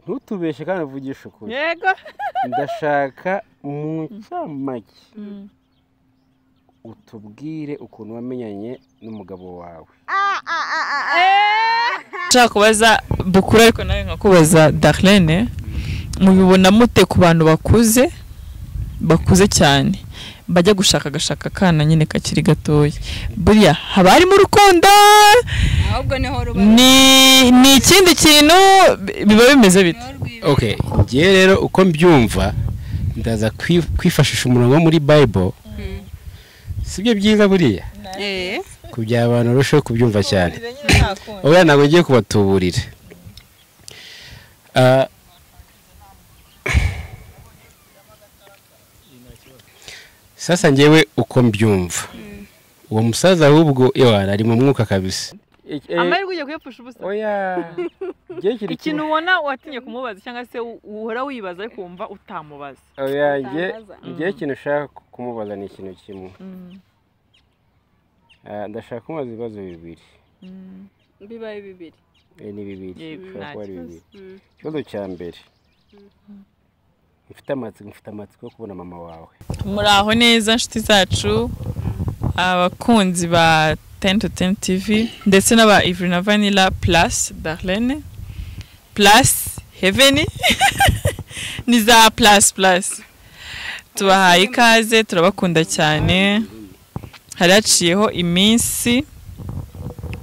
ntutubeshe kandi uvugisha ukuri yego ndashaka mu ncamake utubwire ukuntu wamenyanye n'umugabo wawe nshaka kubaza Bukuru ariko nawe nkakubaza Darlene mubibona mute ku bantu bakuze cyane bajya gushaka agashaka kana nyine kakiri gatoya buriya haba harimo urukundo ahubwo niho ruba ni ikindi kintu biba bimeze bite okay ngiye rero uko mbyumva ndaza kwifashisha umurongo wo muri Bible sibyo byiza buriya kugira abantu rusho kubyumva cyane oya ntabwo ngiye kubatuburira sasa ngewe uko mbyumva uwo musaza ahubwo yawana ari mu mwuka kabisa amahirwe ugiye kuyapfusha ubusa oya ikintu ubona watinye kumubaza cyangwa se uhora wibaza ariko wumva utamubaza oya ngiye ikintu ushaka kumubaza ni ikintu kimwe ndashaka kumubaza ibibazo bibiri bibaye bibiri ni bibiri ikibazo cya mbere mfite amatsiko yo kubona mama wawe muraho neza inshuti zacu abakunzi ba 10 to 10 TV ndetse n'aba Ivry na Vanilla plus Darlene plus Heaven ni za plus tubahaye ikaze turabakunda cyane haraciyeho iminsi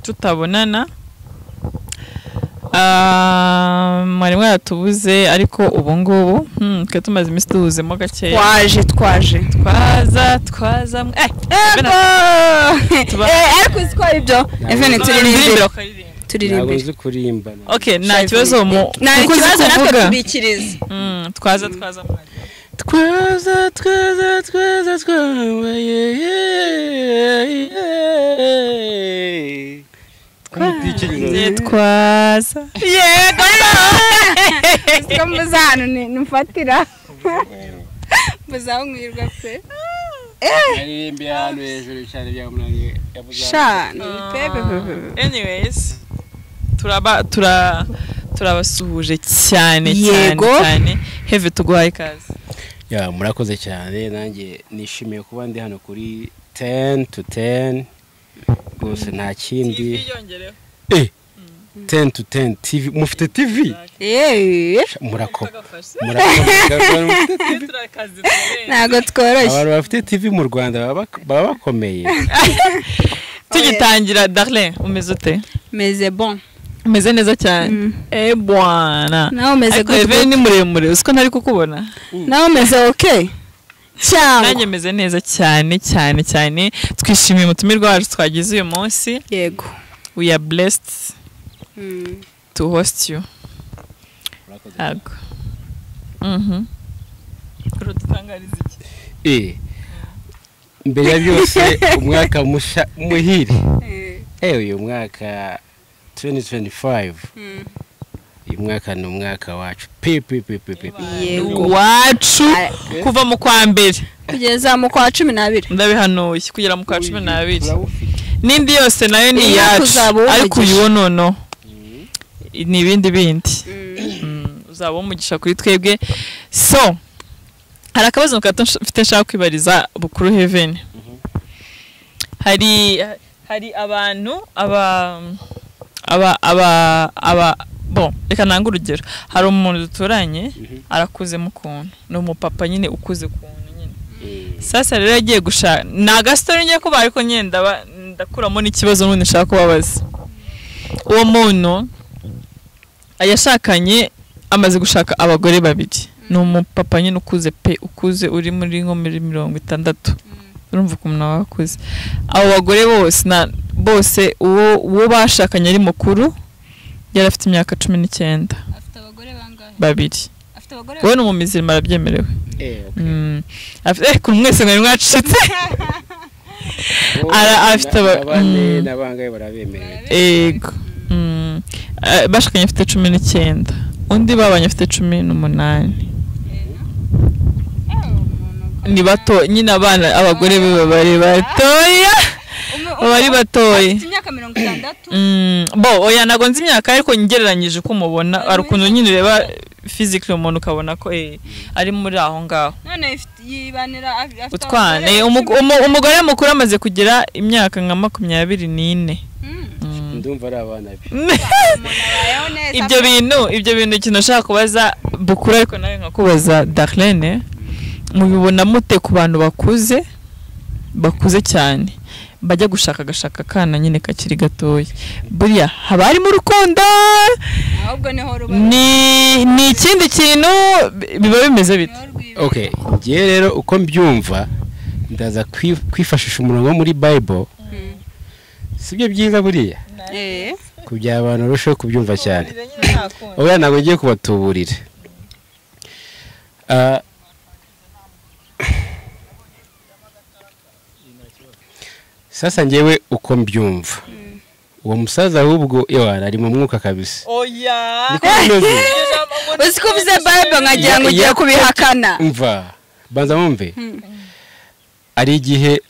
tutabonana mwari mwatubuze ariko ubu ngubu twe tumaze iminsi duhuzemo gakeya twaza ariko uziko ibyo Even ntabwo uzi kurimba okay nta kibazo natwe tubikiriza twaza twaza yego siko muzano nufatira muzaho mwirwa pe aririmbe hano hejuru cyane byamunaniye sha ni pepe anyways turabasuhuje cyane Have tuguhaye ikaze murakoze cyane nanjye nishimiye kuba ndi hano kuri 10 to 10 rwose nta kindi 10 to 10 TV mufite TV ntago tworoshye abantu bafite TV mu Rwanda baba bakomeye tugitangira Darlene umeze ute meze bon umeze neza cyane bwana nawe umeze gute ni muremure usiko ntari kukubona nawe umeze okay cyangwa nanjye meze neza cyane twishimiye umutumirwa wacu twagize uyu munsi yego we are blessed to host you ago urutangariza iki mbere ya byose umwaka muhire uyu mwaka 2025 uyu mwaka ni umwaka wacu yego wacu kuva mu kwa mbere kugeza mu kwa 12 ndabihanuye kugera mu kwa 12 nindi yose nayo ni yacu ariko uyu nono ni ibindi uzaba umugisha kuri twebwe so hari akabazo mfite nshaka kwibariza Bukuru Heaven hari abantu bon reka nanga urugero hari umuntu duturanye arakuze mu kuntu ni umupapa nyine ukuze kuntu nyine sasa rero yagiye gushaka naga story ngiye kuba ariko nyine ndakuramo n'ikibazo n'undi nshaka kubabaza uwo muntu yashakanye amaze gushaka abagore babiri ni umupapa nyine ukuze uri muri nko muri 60 urumva ko umuntu wakuze abo bagore bose uwo bashakanye ari mukuru yari afite imyaka 19 afite abagore bangahe babiri afite abagore wowe no mu mizirima arabyemerewe afite ku mwese mwari mwacitse afite n'abangaye barabemerewe yego bashakanye afite 19 undi babanye afite 18 ni bato nyine abana abagore be bari batoya bari batoye imyaka 60 bo oya nago nzi imyaka ariko ngereranyije ko mubona ari ukuntu nyine reba physically umuntu ukabona ko ari muri aho ngaho none yibanira afite utwana umugore mukuru amaze kugira imyaka nka 24 ndumva ari abana be ibyo bintu kintu nashaka kubaza bukuru ariko nawe nkakubaza Darlene mubibona mute ku bantu bakuze cyane bajya gashaka kana nyine kakiri gatoya buriya haba harimo urukundo ahubwo niho ni ikindi kintu biba bimeze bite okay ngiye rero uko mbyumva ndaza kwifashisha umurongo wo muri Bible sibyo byiza buriya kubyara abantu rusho kubyumva cyane oya ntabwo ngiye kubatuburira sasa ngewe uko mbyumva uwo musaza ahubwo ari mu mwuka kabisa oya usiko bize Bible nkagira ngo ugiye kubihakana umva banza mumve ari igihe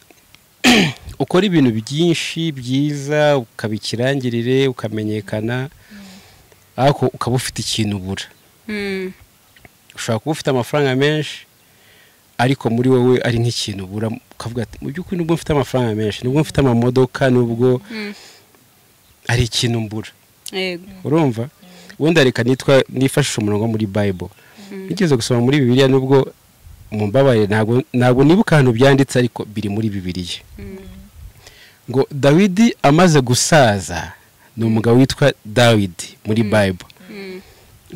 ukora ibintu byinshi byiza ukabikirangirire ukamenyekana ariko ukaba ufite ikintu ubura ushobora kuba ufite amafaranga menshi ariko muri wowe ari nk'ikintu ubura ukavuga ati mu by'ukuri nubwo mfite amafaranga menshi nubwo mfite amamodoka nubwo ari ikintu mbura urumva wenda reka nifashisha umurongo muri Bible nigeze gusoma muri Bibiliya nubwo mumbabaye ntabwo nibuka ahantu byanditse ariko biri muri Bibiliya ngo Dawidi amaze gusaza ni umugabo witwa Dawidi muri Bible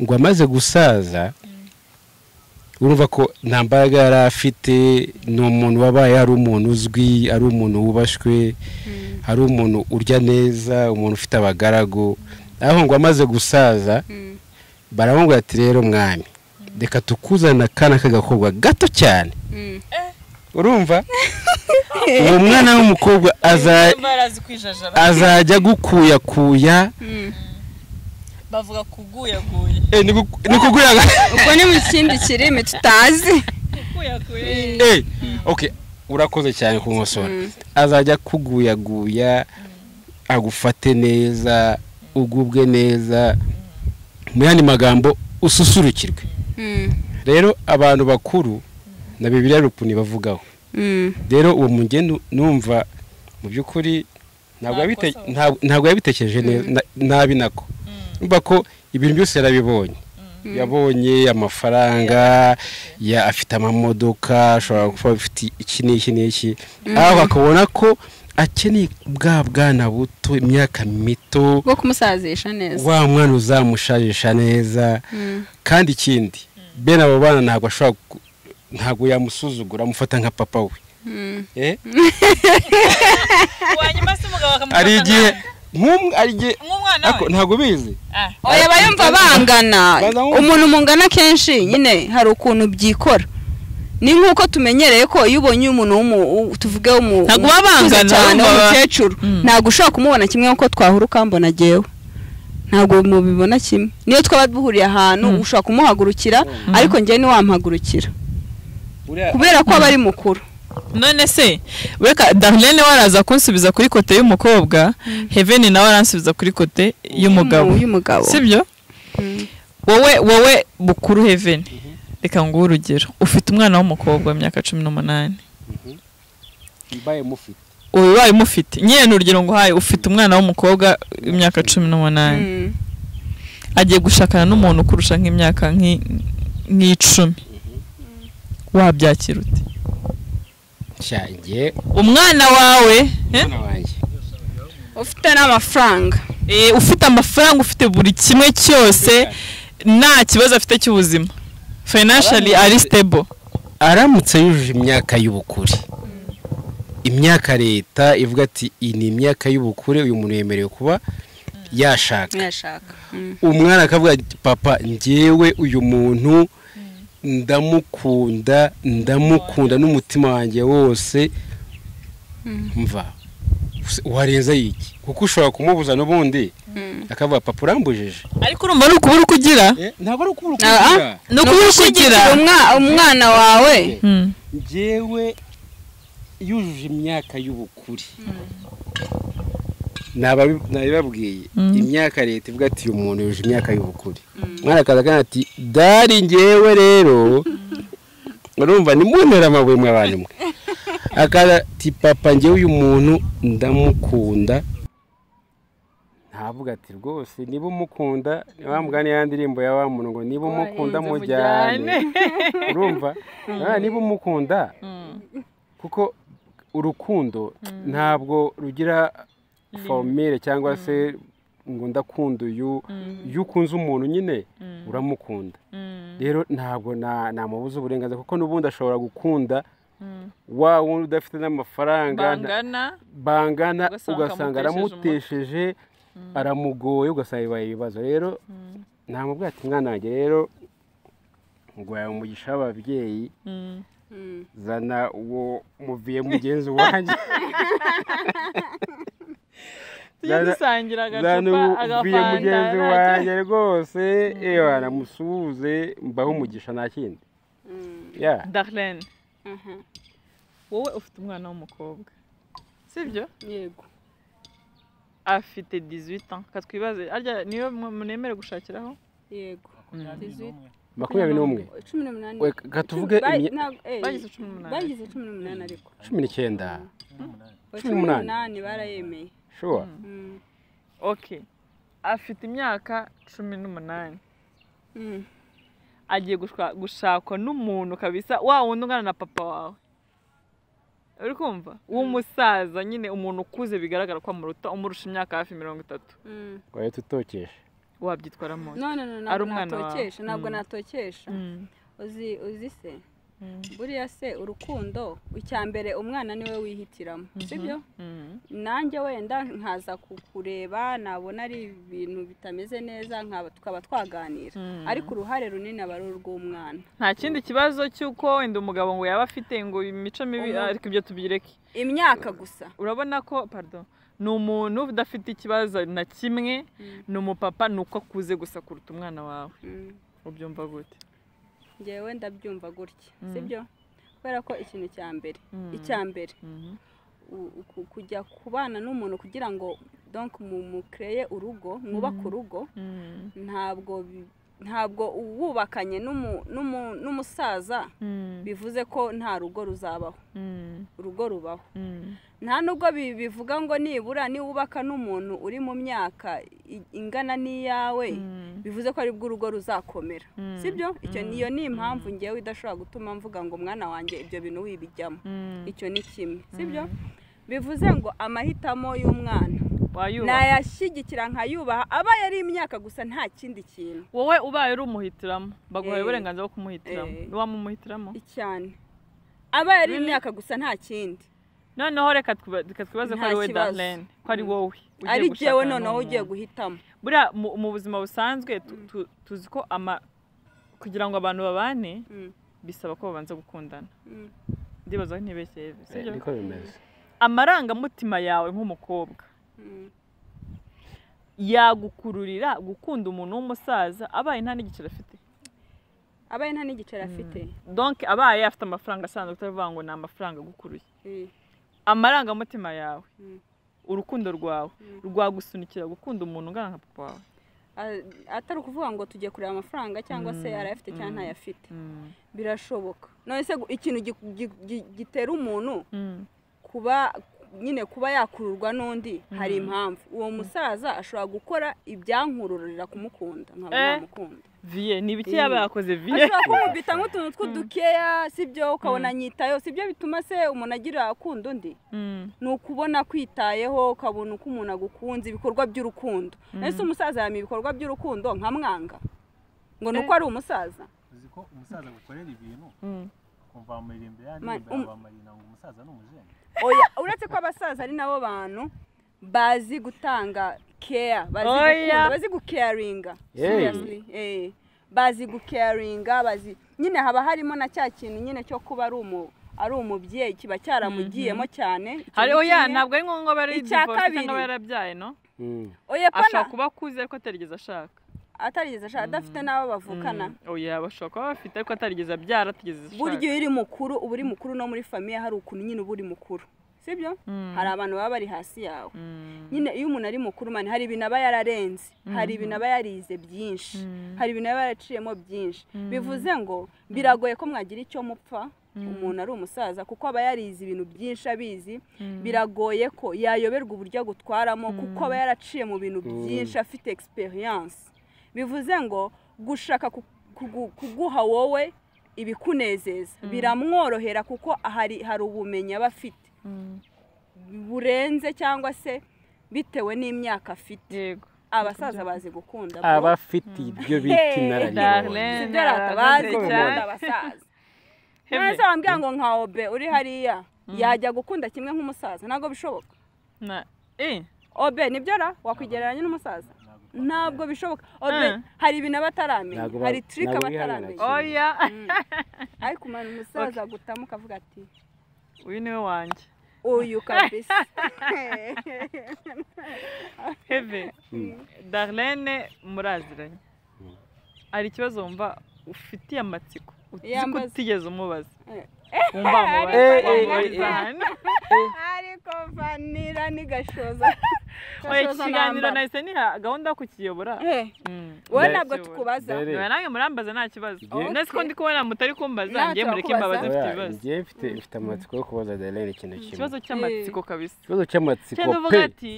ngo amaze gusaza urumva ko nta mbaraga yari afite ni umuntu wabaye ari umuntu uzwi ari umuntu wubashwe ari umuntu urya neza umuntu ufite abagaragu aho ngo amaze gusaza baramubwira ati rero mwami reka tukuzana kana k'agakobwa gato cyane urumva uwo mwana w'umukobwa azajya gukuyakuya bavuga kuguyaguye ni kuguyaga uko ni mu kindi kirimi tutazi okay urakoze cyane kunkosora azajya kuguyaguya agufate neza ugubwe neza mu yandi magambo ususurukirwe rero abantu bakuru na Bibiliya rupuni bavugaho rero uwo mugendo numva mu by'ukuri ntabwo yabitekereje nabi nako umva ko ibintu byose yarabibonye yabonye amafaranga afite amamodoka ashobora kuba afite iki n'iki aho akabona ko akeneye bwa bwana buto imyaka mito bwo kumusazisha neza wa mwana uzamushajisha neza kandi ikindi bene abo bana ntabwo yamusuzugura amufata nka papa we ari igihe ntabwo bizi oya bayumva bangana umuntu mungana kenshi nyine hari ukuntu byikora ni nkuko tumenyereye ko iyo ubonye umuntu tuvuge ntabwo babangana cyane umukecuru ntabwo ushobora kumubona kimwe nkuko twahura ukambona jewe ntabwo mubibona kimwe niyo twaba duhuriye ahantu ushobora kumuhagurukira ariko njye ni wampagurukira kubera ko aba ari mukuru none se weka Darlene waraza kunsubiza kuri kote y'umukobwa Heaven nawe aransubiza kuri kote y'umugabo sibyo wowe bukuru Heaven reka ngo urugero ufite umwana w'umukobwa w'imyaka 18 ubaye mufite nyene urugero ngo haye ufite umwana w'umukobwa w'imyaka 18 agiye gushakana n'umuntu kurusha nk'imyaka nk'icumi wabyakira ute cyanjye umwana wawe ufite n'amafaranga ufite amafaranga ufite buri kimwe cyose nta kibazo afite cy'ubuzima financially ari stable aramutse yujuje imyaka y'ubukure imyaka leta ivuga ati iyi ni imyaka y'ubukure uyu muntu yemerewe kuba yashaka umwana akavuga ati papa njyewe uyu muntu ndamukunda n'umutima wanjye wose mva warenza yiki kuko ushobora kumubuza n'ubundi akavuga papa urambujije ariko urumva nuko uri kugira ntabwo ari ukubura kugira nuko uri kugira umwana wawe njyewe yujuje imyaka y'ubukure nabibabwiye imyaka leta ivuga ati uyu muntu yuje imyaka y'ubukure mwana akaza ati dari ngewe rero urumva nimuntera amabuye mwe abantu mwe akaza ati papa ngewe uyu muntu ndamukunda ntavuga ati rwose niba umukunda wamugane ya ndirimbo ya wa muntu ngo niba umukunda mujyane urumva niba umukunda kuko urukundo ntabwo rugira formule cyangwa se ngo ndakunda uyu ukunze umuntu nyine uramukunda rero ntabwo namubuza uburenganzira kuko n'ubundi ashobora gukunda wa wundi udafite n'amafaranga bangana ugasanga aramutesheje aramugoye ugasanga bibaye ibibazo rero namubwira ati mwana wanjye rero ngo yawe umugisha w'ababyeyi zana uwo muviye mugenzi wanjye tujye dusangira agacupa agafanta mugenzi wanjye rwose namusuhuze mbaho umugisha nta kindi Darlene wowe ufite umwana w'umukobwa sibyo yego afite 18 ans katwibaze arya niyo munemere gushakiraho yego 21 katuvuge bagize 18 bagize 18 ariko 19 18 barayemeye sure okay afite imyaka 18 agiye gushakwa n'umuntu kabisa wa wundi ungana na papa wawe uri kumva w'umusaza nyine umuntu ukuze bigaragara ko amuruta umurusha imyaka hafi 30 waye tutokesha wabyitwaramo no ari umwana wawe ntabwo natokesha uzi se buriya se urukundo icyambere umwana niwe wihitiramo sibyo nanjye wenda nkaza kukureba nabona ari ibintu bitameze neza tukaba twaganira ariko uruhare runini aba ari urw'umwana nta kindi kibazo cy'uko wenda umugabo ngo yaba afite ngo imico mibi ariko ibyo tubireke imyaka gusa urabona ko pardon ni umuntu udafite ikibazo na kimwe ni umupapa ni uko akuze gusa kuruta umwana wawe ubyumva gute ngewe ndabyumva gutya sibyo kubera ko ikintu icyambere kujya kubana n'umuntu kugira ngo donc mukreye urugo mwubaka urugo ntabwo wubakanye n'umusaza bivuze ko nta rugo ruzabaho urugo rubaho nta nubwo bivuga ngo nibura niwubaka n'umuntu uri mu myaka ingana n'iyawe bivuze ko ari bwo urugo ruzakomera sibyo iyo ni impamvu ngewe idashobora gutuma mvuga ngo mwana wanjye ibyo bintu wibijyamo icyo ni kimwe sibyo bivuze ngo amahitamo y'umwana nayashyigikira nkayubaha aba yari imyaka gusa nta kindi kintu wowe ubaye uri umuhitiramo baguhaye uburenganzira bwo kumuhitiramo niwamumuhitiramo cyane aba yari imyaka gusa nta kindi noneho reka twibaze ko ari we Darlene ko ari wowe ari jewe noneho ugiye guhitamo buriya mu buzima busanzwe tuzi ko kugira ngo abantu babane bisaba ko babanza gukundana ndibaza ntibeshye sibyo niko bimeze amarangamutima yawe nk'umukobwa yagukururira gukunda umuntu w'umusaza abaye nta n'igiciro afite donc abaye afite amafaranga asanzwe utavuga ngo ni amafaranga gukuruye amarangamutima yawe urukundo rwawe rwagusunikira gukunda umuntu ungana nka papa wawe atari ukuvuga ngo tujye kureba amafaranga cyangwa se arayafite cyangwa ntayafite birashoboka none se ikintu gitera umuntu kuba yakururwa n'undi hari impamvu uwo musaza ashobora gukora ibyankururira kumukunda nk'abamukunda vie ni biki yaba yakoze vie ashobora kumubita nk'utuntu tw'udukeya sibyo ukabona nyitayo sibyo bituma se umuntu agira akunda undi ni ukubona kwitayeho ukabona uko umuntu agukunze ibikorwa by'urukundo ese umusaza yamye ibikorwa by'urukundo nkamwanga ngo nuko ari umusaza uzi ko umusaza gukorera ibintu kumva mu irimbi bamarina ngo umusaza n'umujene oya uretse ko abasaza ari nabo bantu bazi gutanga care bazi gucaringa seriously bazi gucaringa bazi nyine haba harimo na cya kintu nyine cyo kuba ari umubyeyi kiba cyaramugiyemo cyane hari oya ntabwo ari ngombwa bari divorce cyangwa yarabyaye no oya pana ashaka kuba kuze ariko atarigeze ashaka adafite n'abo bavukana oya bashobora kuba bafite ariko atarigeze abyara atigeze ashaka buryo uri mukuru uba uri mukuru no muri famiye hari ukuntu nyine uba uri mukuru sibyo hari abantu baba bari hasi yawe nyine iyo umuntu ari mukuru mani hari ibintu aba yararenze hari ibintu aba yarize byinshi hari ibintu aba yaraciyemo byinshi bivuze ngo biragoye ko mwagira icyo mupfa umuntu ari umusaza kuko aba yarize ibintu byinshi abizi biragoye ko yayoberwa uburyo gutwaramo kuko aba yaraciye mu bintu byinshi afite experience bivuze ngo gushaka kuguha wowe ibikunezeza biramworohera kuko hari ubumenyi aba afite burenze cyangwa se bitewe n'imyaka afite yego abasaza bazi gukunda abafite ibyo bita inararibonye sibyo bazi gukunda abasaza neza wambwira ngo nka Obe uri hariya yajya gukunda kimwe nk'umusaza ntabwo bishoboka Obe nibyo ra wakwigereranya n'umusaza ntabwo bishoboka Obe hari ibintu abataramenya hari trick abataramenya oya ariko umwana umusaza gutamuka avuga ati uyu niwe wanjye uyu kabisa Heve Darlene muraziranye ari ikibazo wumva ufitiye amatsiko utigeze umubaza wumva mubaza ariko vanira ni gashoza ikiganiro nahise niha gahunda yo kukiyobora wowe ntabwo tukubaza nange murambaza nta kibazo ndetse ko ndi kubona mutari kumbaza ngiye mureke imbabazi mfite ibibazo ngiye mfite amatsiko yo kubaza Darlene ikintu kimwe ikibazo cy'amatsiko kabisa ikibazo cy'amatsiko pe ati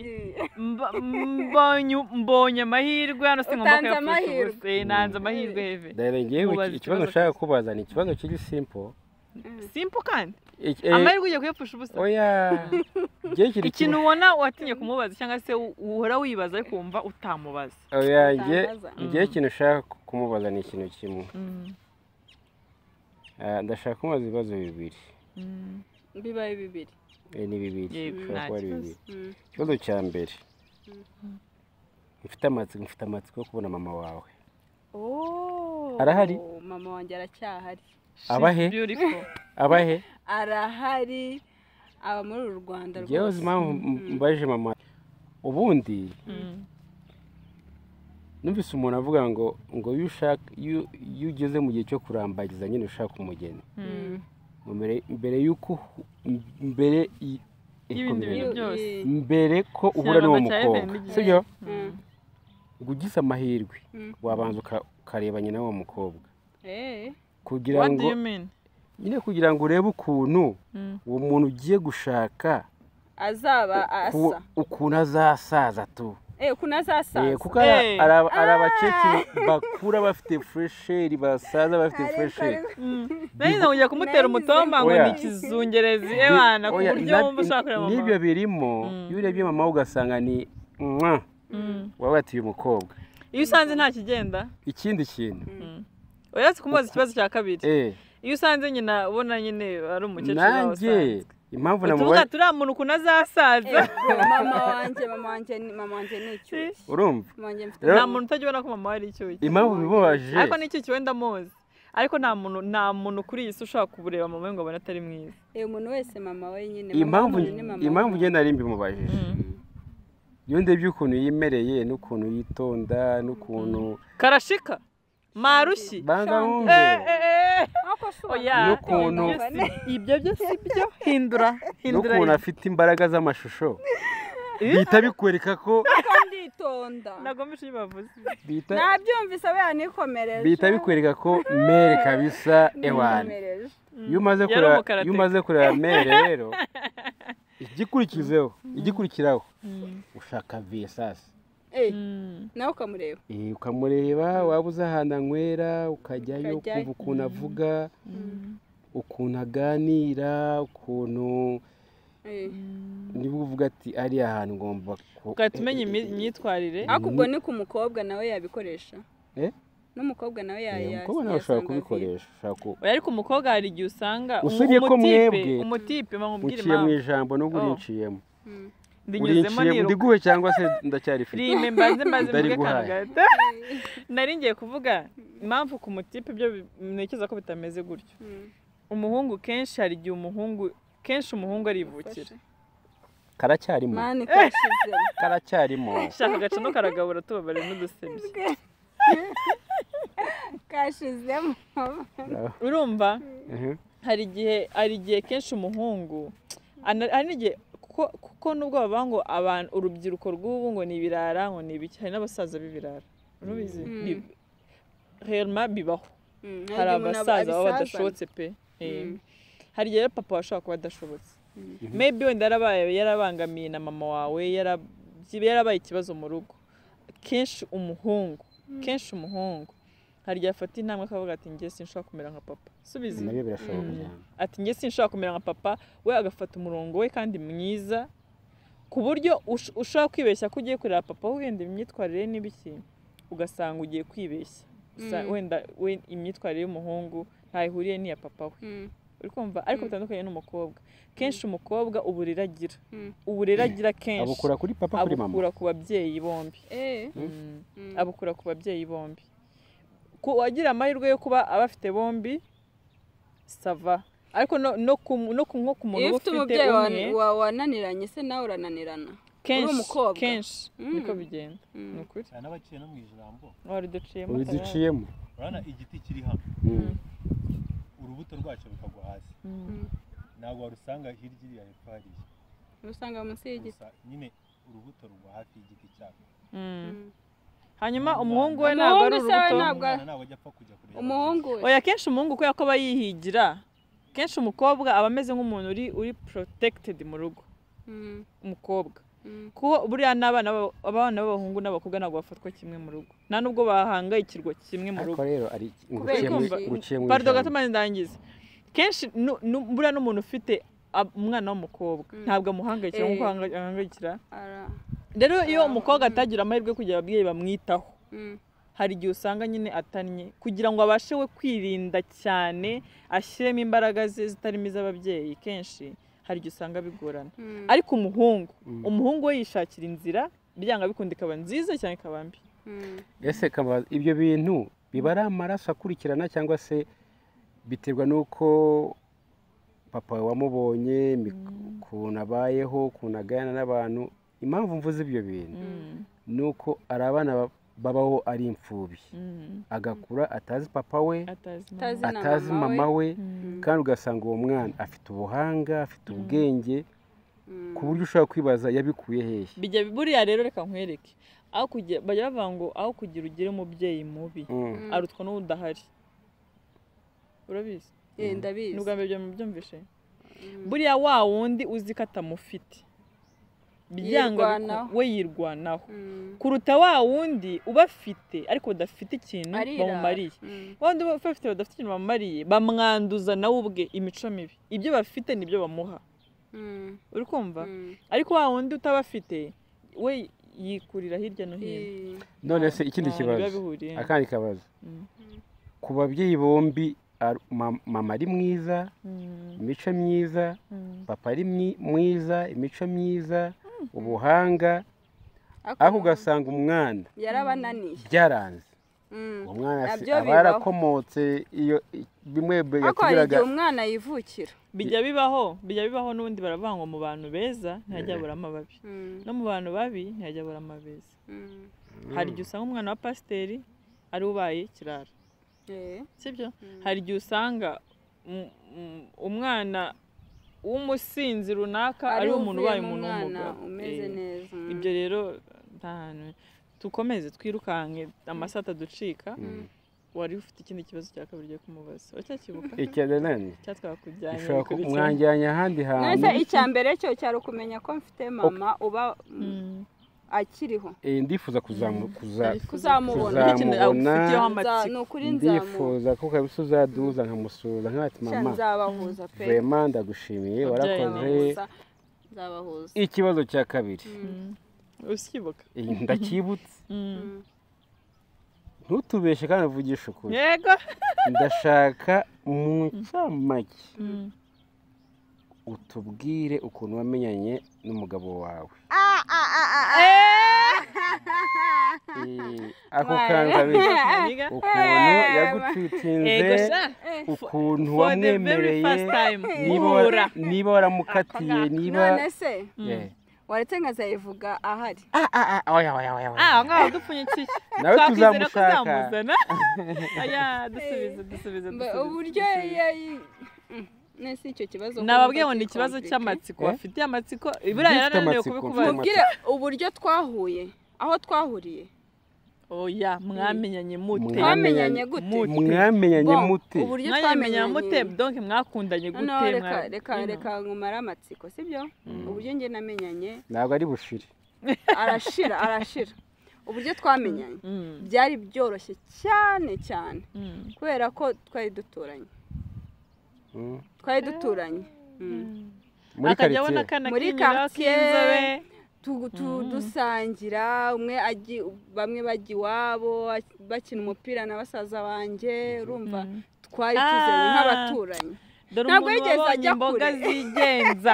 mbonye amahirwe hano se ngomba kuyapfusha ubusa nanze amahirwe Heve Darlene ngiye ikibazo nshaka kubaza ni ikibazo kiri simple kandi amahirwe ugiye kuyapfusha ubusa oya ikintu ubona watinye kumubaza cyangwa se uhora wibaza ariko wumva utamubaza oya ngiye ikintu ushaka kumubaza ni ikintu kimwe ndashaka kumubaza ibibazo bibiri bibaye bibiri ni bibiri ushobora kuba ari bibiri ikibazo cya mbere mfite amatsiko yo kubona mama wawe arahari mama wanjye aracyahari abahe arahari aba muri uru Rwanda rwose yewe impamvu mbaje mama ubundi numvise umuntu avuga ngo iyo ugeze mu gihe cyo kurambagiza nyine ushaka umugeni mbere ko uhura n'uwo mukobwa sibyo ugize amahirwe wabanza ukareba nyina w'uwo mukobwa kugira ngo nyine kugira ngo urebe ukuntu uwo muntu ugiye gushaka azaba asa ukuntu azasaza tu ukuntu azasaza kuko ari abakecuru bakura bafite fresheri basaza bafite fresheri nari ujya kumutera umutomba ngo ni ikizungerezi ebana ku buryo wumva ushaka kureba mama n'ibyo birimo iyo urebye mama ugasanga ni waba watiye umukobwa iyo usanze nta kigenda ikindi kintu uretse kumubaza ikibazo cya kabiri iyo usanze nyina ubona nyine ari umukecuru wawe nanjye impamvu namubaye turiya muntu ukuntu azasaza mama wanjye ni icyuki urumva nta muntu utajya ubona ko mama we ari icyuki impamvu bimubaje ariko n'icyuki wenda muzi ariko nta muntu kuri iyi si ushaka kubureba mama we ngo abone atari mwiza umuntu wese mama we nyine impamvu ngenda ari mbimubajije iyo ndebye ukuntu yimereye n'ukuntu yitonda n'ukuntu karashika marushyi banza wumve n'ukuntu ibyo byose byo hindura n'ukuntu afite imbaraga z'amashusho bihita bikwereka ko nditonda nagomeshe iyo bavuze nabyumvise abe yanikomereje bihita bikwereka ko mere kabisa ewana iyo umaze kureba mere rero igikurikiraho ushaka vesasi nawe ukamureba ukamureba waba uzi ahantu anywera ukajyayo ukumva ukuntu avuga ukuntu aganira ukuntu niba uvuga ati ariya hantu ngomba ugahita umenya imyitwarire ariko ubwo ni ku mukobwa nawe yabikoresha n'umukobwa nawe umukobwa nawe ushobora kubikoresha ariko umukobwa hari igihe usanga usibye ko mwebwe umutipe bamubwira uciye mu ijambo n'ubwo urinciyemo ndinyuzemo niruka ndiguhe cyangwa se ndacyarifite rime mbanze mvuge kangata nari ngiye kuvuga impamvu ku mutipe byo ntekereza ko bitameze gutyo umuhungu kenshi hari igihe umuhungu arivukira karacyarimo karacyarimo shaka agace no karagabura tubabare n'udusebye kashizemo urumva hari igihe kenshi umuhungu anige kuko nubwo bavuga ngo abantu urubyiruko rw'ubu ngo ni ibirara ngo ni ibiki hari n'abasaza b'ibirara urubizi réellement bibaho hari abasaza baba badashobotse pe hari rero papa washaka kuba adashobotse maybe wenda yarabangamiye na mama wawe yarabaye ikibazo mu rugo kenshi umuhungu hari igihe afata intambwe akavuga ati njye sinshobora kumera nka papa subizi nabyo birashoboka ati njye sinshobora kumera nka papa we agafata umurongo we kandi mwiza ku buryo ushobora kwibeshya ko ugiye kureba papa wenda imyitwarire n'ibiki ugasanga ugiye kwibeshya wenda we imyitwarire y'umuhungu ntayihuriye n'iya papa we uri kumva ariko bitandukanye n'umukobwa kenshi umukobwa uburira agira kenshi abukura kuri papa kuri mama abukura ku babyeyi bombi abukura ku babyeyi bombi wagira amahirwe yo kuba abafite bombi sava ariko no ku muntu ufite umubyeyi wananiranye se nawe urananirana kenshi niko bigenda ni ukuri n'abaciye no mu ijambo waruduciyemo urabona igiti kiri hano urubuto rwacyo rukagwa hasi ntabwo warusanga hirya iriya hepfo hariya urusanga munsi y'igiti nyine urubuto rugwa hafi y'igiti cyabo hanyuma umuhungu we ntabwo ari urubuto ntabwo ajya apfa kujya kureba umuhungu we oya kenshi umuhungu kubera ko aba yihigira kenshi umukobwa aba ameze nk'umuntu uri protected mu rugo umukobwa kuko buriya abana b'abahungu n'abakobwa ntabwo bafatwa kimwe mu rugo nta nubwo bahangayikirwa kimwe mu rugo rero ari pardon gatuma ndangiza kenshi buriya n'umuntu ufite umwana w'umukobwa ntabwo amuhangayikira nk'uko ahangayikira rero iyo umukobwa atagira amahirwe kugira ababyeyi bamwitaho hari igihe usanga nyine atannye kugira ngo abashe we kwirinda cyane ashyiremo imbaraga ze zitarimo iz'ababyeyi kenshi hari igihe usanga bigorana ariko umuhungu we yishakira inzira byanga bikunda ikaba nziza cyane ikaba mbi ese ibyo bintu biba ari amaraso akurikirana cyangwa se biterwa n'uko papa wamubonye ukuntu abayeho ukuntu agana n'abantu impamvu mvuze ibyo bintu ni uko ari abana babaho ari imfubyi agakura atazi papa we atazi mama we kandi ugasanga uwo mwana afite ubuhanga afite ubwenge ku buryo ushobora kwibaza yabikuye hehe bijya buriya rero reka nkwereke bajya bavuga ngo aho kugira ugire umubyeyi mubi arutwa n'udahari urabizi ndabizi n'ubwa mbere byo mubyumvishe buriya wa wundi uzi ko atamufite byanga we yirwanaho kuruta wa wundi ubafite ariko badafite ikintu bamumariye wandi bafite badafite ikintu bamumariye bamwanduza nawe ubwe imico mibi ibyo bafite nibyo bamuha uri kumva ariko wa wundi utabafite we yikurira hirya no hino none se ikindi kibazo akandi kabazo ku babyeyi bombi mama ari mwiza imico myiza papa ari mwiza imico myiza ubuhanga aho ugasanga umwana yarabananiye byaranze umwana aba yarakomotse iyo bimwe yatubwiraga umwana yivukira bijya bibaho n'ubundi baravuga ngo mu bantu beza ntihajya buramo ababi no mu bantu babi ntihajya buramo abeza hari igihe usanga umwana wa pasiteri ari ubaye kirara sibyo hari igihe usanga umwana w'umusinzi runaka ari umuntu ubaye umuntu w'umugabo ibyo rero dukomeze twirukanke amasaha ataducika wari ufite ikindi kibazo cya kabiri ugiye kumubaza uracyakibuka icyadonani cyatwakujyanye mwajyanye ahandi hantu neza icya mbere cyo cyari ukumenya ko mfite mama uba akiriho ndifuza kuzamubona ndifuza ko kabisa uzaduza nkamusuza nk'ati mama nzabahuza pe vraiment ndagushimiye warakoze nzabahuza ikibazo cya kabiri usibuka ndakibutse ntutubeshe kandi uvugishe ukuri yego ndashaka mu ncamake utubwire ukuntu wamenyanye n'umugabo wawe ako kanza ukuntu yagucitinze ukuntu wamwemereye niba waramukatiye niba none se waretse nkazayivuga ahari ngaho dupfunyikiye nawe tuzamushaka dusubize uburyo nese icyo kibazo nababwiye ngo ni ikibazo cy'amatsiko bafitiye amatsiko ibura yarananiwe kubikubaza mubwire uburyo twahuye aho twahuriye oya mwamenyanye mute twamenyanye gute uburyo twamenyanye mute donc mwakundanye gute reka ngumara amatsiko sibyo uburyo nge namenyanye ntabwo ari bushire arashira uburyo twamenyanye byari byoroshye cyane kubera ko twari duturanye muri quartier dusangira bamwe bajya iwabo bakina umupira na basaza banjye urumva twari tuzanye nk'abaturanyi ntabwo yigeze ajya kure zigenza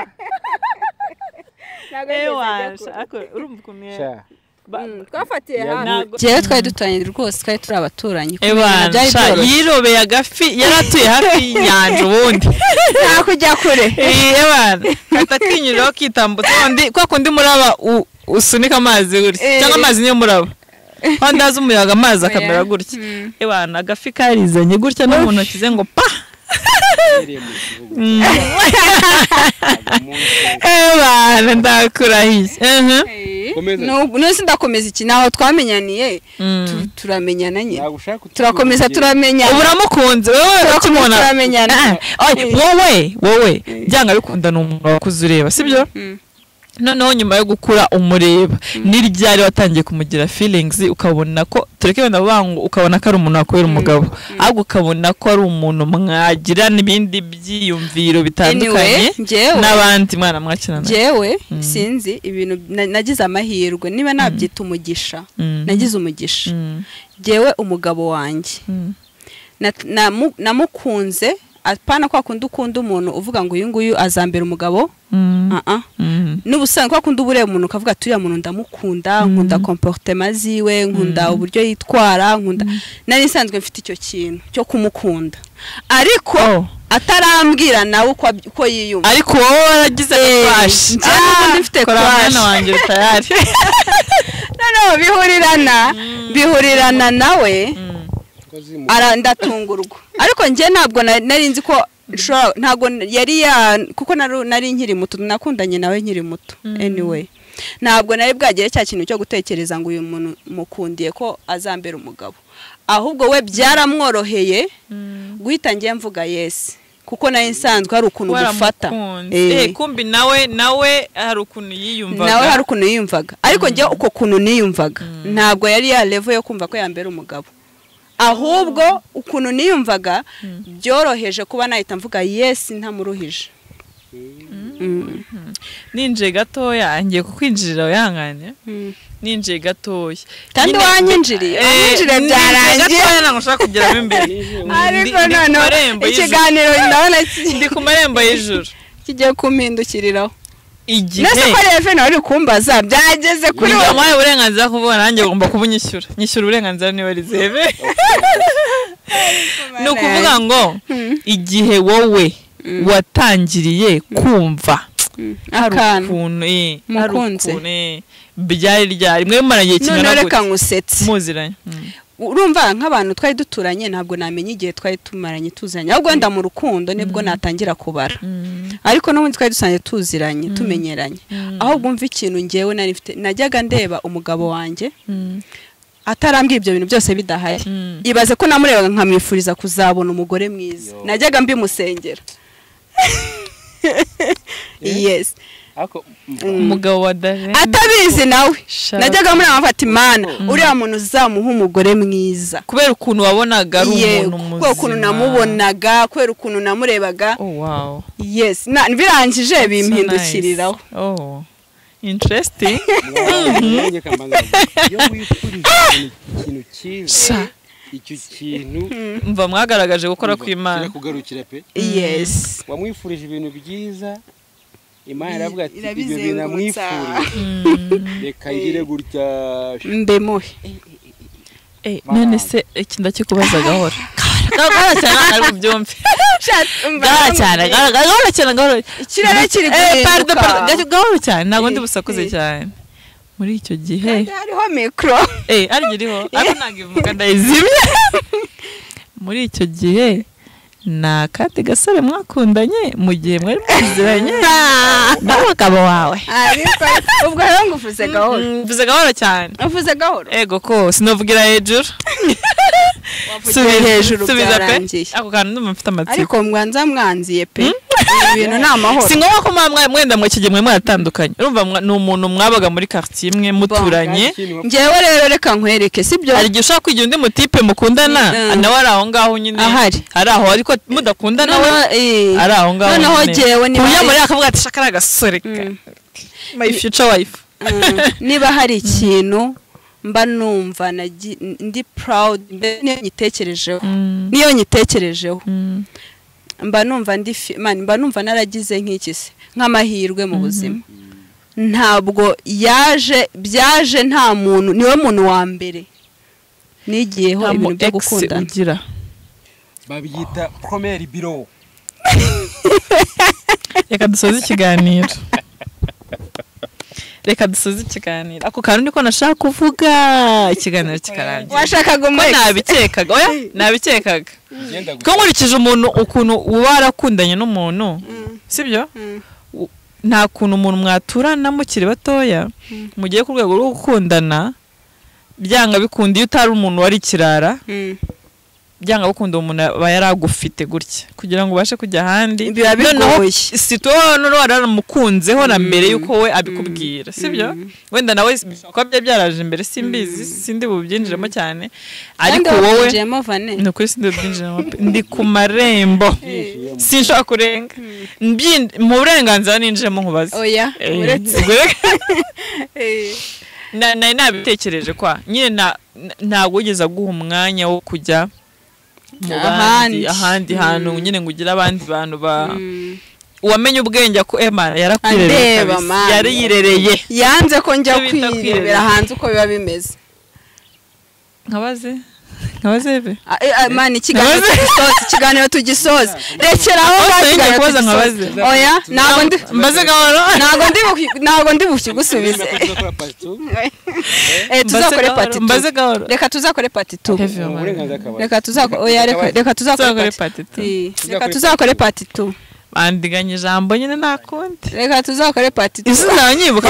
ntabwo yigeze ajya kure urumva ukuntu twafatiye hamwe jewe twari duturanye rwose twari turi abaturanyi yirobeye agafi yaratuye hafi y'inyanja ubundi nta kujya kure katakinyuriraho kitambutse kwa kundi muraba usunika amazi gutya cyangwa amazi niyo muraba kandi azi umuyaga amazi akamera gutya agafi karizanye gutya no mu ntoki ze ngo pa ndakurahiye nose ndakomeza iki naho twamenyaniye turamenyana nyine turakomeza turamenya uramukunze wowe turamenyana wowe byanga bikunda n'umuntu wakuze ureba sibyo noneho nyuma yo gukura umureba n'iryari watangiye kumugira feelings ukabona ko tureke wenda bangu ukabona ko ari umuntu wakorera umugabo ahubwo ukabona ko ari umuntu mwagira n'ibindi byiyumviro bitandukanye n'abandi mwana mwakinana jewe sinzi ibintu nagize amahirwe niba nabyita umugisha nagize umugisha jewe umugabo wanjye namukunze apana kwa kundi ukunda umuntu uvuga ngo uyu nguyu azambera umugabo n'ubusanzwe kwa kundi ubureba umuntu ukavuga turiya muntu ndamukunda nkunda comportement ziwe nkunda uburyo yitwara nkunda nari nsanzwe mfite icyo kintu cyo kumukunda ariko atarambwira nawe uko yiyumva ariko wowe waragize crush n'ubundi mfite crush wanjye tayari bihurirana nawe ndatungurwa ariko njye ntabwo nari nzi ko ntabwo yari kuko nari nkiri muto nakundanye nawe nkiri muto anyway ntabwo nari bwagire cya kintu cyo gutekereza ngo uyu muntu mukundiye ko azambera umugabo ahubwo we byaramworoheye guhita ngiye mvuga yes kuko nayo nsanzwe hari ukuntu gufata kumbi nawe hari ukuntu yiyumvaga ariko njye uko kuntu niyumvaga ntabwo yari ya level yo kumva ko yambera umugabo ahubwo ukuntu niyumvaga byoroheje kuba nahita mvuga yes ntamuruhije ninje gatoya ngiye kukwinjirira uyangane ninje gatoya kandi wanyinjiriye byarangiye ntabwo ushaka kugeramo imbere ariko none ikiganiro ndabona ndi ku marembo y'ijuru kigiye kumpindukiriraho igihe nese ko reve nawe uri kumbaza byageze kuri wowe wamuhaye uburenganzira kuvuga nanjye ugomba kubunyishyura nyishyura uburenganzira niwe rizebe ni ukuvuga ngo igihe wowe watangiriye kumva hari ukuntu byari ryari mwe mumaragiye kingana reka ngusetse muziranye urumva nk'abantu twari duturanye ntabwo namenye igihe twari tumaranye tuziranye ahubwo wenda mu rukundo nibwo natangira kubara ariko n'ubundi twari dusanzwe tuziranye tumenyeranye ahubwo mva ikintu ngewe najyaga ndeba umugabo wanjye atarambwiye ibyo bintu byose bidahari ibaze ko namurebaga nkamwifuriza kuzabona umugore mwiza najyaga mbimusengera yes umugabo wa David atabizi nawe najyaga muri amafata imana uriya muntu uzamuha umugore mwiza kubera ukuntu wabonaga ari umuntu muzima kubera ukuntu namubonaga kubera ukuntu namurebaga yes birangije bimpindukiriraho interesting iyo wifurije ikintu cyiza icyo kintu mva mwagaragaje gukora kw'Imana kugarukira pe yes wamwifurije ibintu byiza Imana iravuga ati ibyo bintu namwifurije reka ngire gutya mbemuhe none se iki ndakikubaza gahora gahora cyane ari bubyumve gahora cyane ikirere kiri guhinduka gahora cyane ntabwo ndi busakuze cyane muri icyo gihe hariho mikoro ariko iriho ariko ntabwo ivuga ndayizimye muri icyo gihe na kati gasore mwakundanye mu gihe mwari muziranye n'abagabo wawe ariko ubwo rero nguvuze gahoro mvuze gahoro cyane uvuze gahoro ego ko sinovugira hejuru wavugiye hejuru byarangiye ako kantu ndumva mfite amatsiko ariko mwanza mwanziye pe ibintu ni amahoro si ngombwa ko mwenda mwakigiye mwe mwatandukanye urumva ni umuntu mwabaga muri quartier imwe muturanye ngewe rero reka nkwereke sibyo hari igihe ushaka kwigira undi mutipe mukundana nawe ari aho ngaho nyine ari aho ariko mudakundana we ari aho ngaho noneho ngewe niba muri akavuga ati shaka agasore my future wife niba hari ikintu mba numva ndi proud niyo nyitekerejeho mba numva mba numva naragize nk'iki se nk'amahirwe mu buzima ntabwo byaje nta muntu niwe muntu wa mbere nigiyeho ibintu byo gukundana babyita première bureau reka dusoze ikiganiro ako kantu niko nashaka kuvuga ikiganiro kikarangira washakaga nabikekaga ko nkurikije umuntu ukuntu uba warakundanye n'umuntu sibyo nta kuntu umuntu mwaturana mukiri batoya mugiye ku rwego rwo gukundana byanga bikunda iyo utari umuntu wari kirara byanga gukunda umuntu aba yaragufite gutya kugira ngo ubashe kujya ahandi noneho si tuwe none waramukunzeho na mbere yuko we abikubwira sibyo wenda nawe ko byaraje imbere simbizi sindi bubyinjiremo cyane ariko wowe ni kuri sindi bubyinjiremo ndi ku marembo sinshaka kurenga mu burenganzira ninjiremo nkubaza oya uretse nabitekereje kwa nyine ntabwo ugeze aguha umwanya wo kujya ahandi hantu nyine ngo ugire abandi bantu wamenye ubwenge ko Emma yarakwirereye yari yirereye yanze ko njya kwirebera hanze uko biba bimeze nkabaze mani ikiganiro tugisoze rekeraho kubaza nkabaze oya ntabwo ndi bukigusubize tuzakore pati reka tuzakore pati tu reka tuzakore pati tu bandiganya ijambo nyine nakundi reka tuzakore pati tu isi ndanyibuka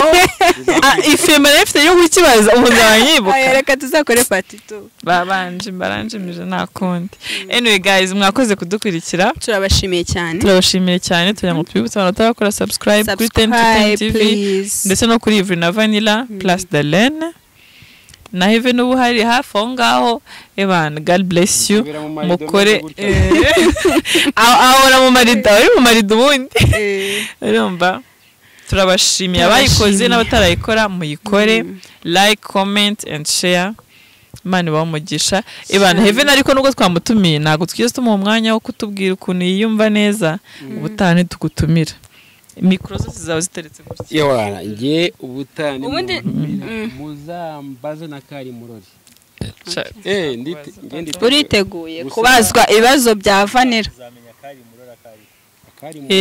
ifirime ifite yo kukibaza ubu ndanyibuka reka tuzakore pati tu baranjimije nakundi anyway guys mwakoze kudukurikira turabashimiye cyane tugira ngo twibutse abantu batakora subscribe kuri 10 to 10 TV ndetse no kuri Ivry na Vanilla plus Darlene na Heaven ubu hari hafi aho ngaho ebana God bless you mukore ahora mu marido ubundi urumva turabashimiye abayikoze n'abatarayikora muyikore like comment and share Imana bamugisha ebana Heaven ariko nubwo twamutumiye ntago twize tumuha umwanya wo kutubwira ukuntu yiyumva neza ubutane tugutumira mikro zose zawe ziteretse gutya yewana ngiye ubutane muzambaze na kari murori uriteguye kubazwa ibibazo bya Vanilla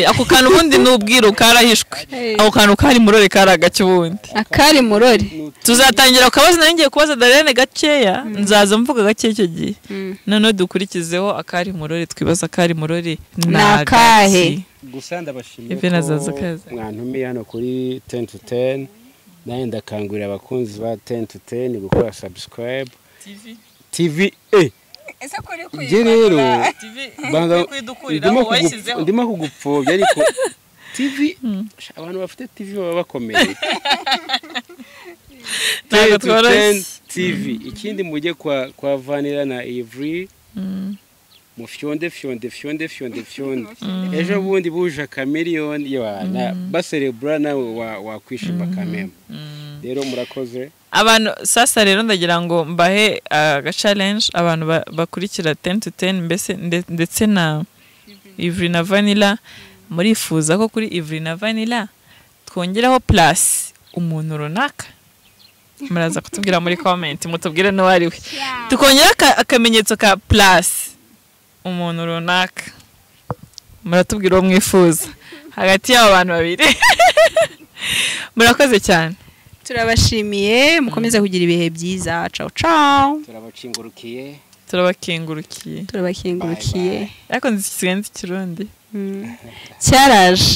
ako kantu ubundi n'ubwiro karahishwe ako kantu kari murori karagacyo ubundi akari murori tuzatangira ukabaza nari ngiye kubaza Darlene gakeya nzaza mvuga gake icyo gihe none dukurikizeho akari murori twibaza akari murori nakahe gusa ndabashimiye ko mwantumiye hano kuri 10 to 10 naye ndakangurira abakunzi ba 10 to 10 gukora subscribe TV ese kuri rero ndimo kugupfobya ariko TV abantu bafite TV baba bakomeye TV ikindi mujye kwa Vanilla na Ivry mufyonde ejo bundi buje Chameleone yana baserebra nawe wakwishima kameme rero murakoze abantu sasa rero ndagira ngo mbahe aga challenge abantu bakurikira 10 to 10 mbese ndetse na Ivry na Vanilla murifuza ko kuri Ivry na Vanilla twongeraho plus umuntu runaka muraza kutubwira muri comment mutubwire no wari we tukongera akamenyetso ka plus umuntu runaka muratubwira uwo mwifuza hagati y'abo bantu babiri murakoze cyane turabashimiye mukomeze kugira ibihe byiza ciao ciao turabacingurukiye turabakengurukiye turabakengurukiye ariko nzi ikirundi cyaraje